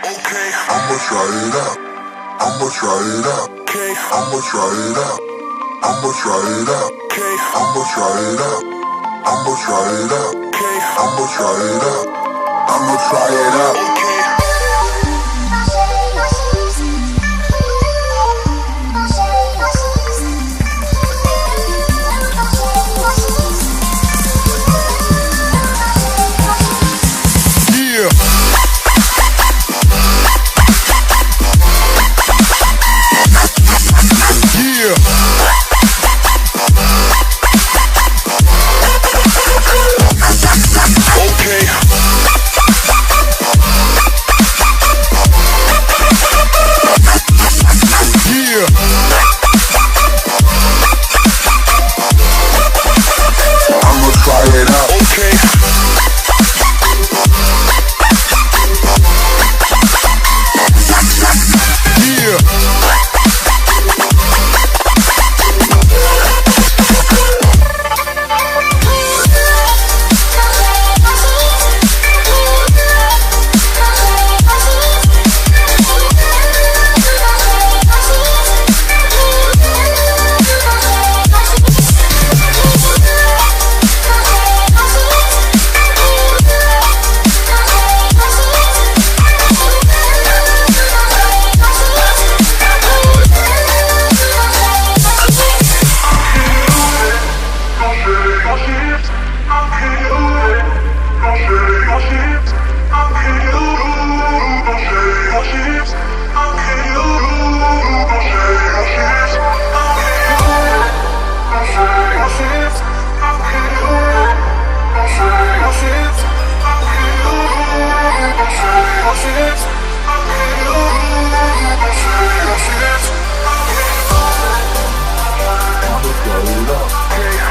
Okay, I'ma try it out. I'ma try it out. okay, I'ma try it out. I'ma try it out. okay, I'ma try it out. I'ma try it out. okay, I'ma try it out. I'ma try it out. okay. Yeah. Yeah. Okay. Yeah. I'ma try it out. Okay. Yeah.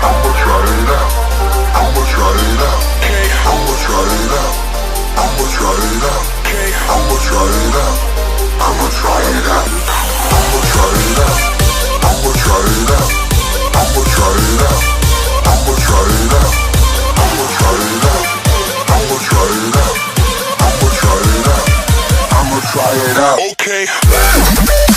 I'ma try it out. I'ma try it out. I'ma try it out. I'ma try it out. I'ma try it out. I'ma try it out. I'ma try it out. I'ma try it out. I'ma try it out. I'ma try it out. I'ma try it out. I'ma try it out. I'ma try it out. I'ma try it out. Okay.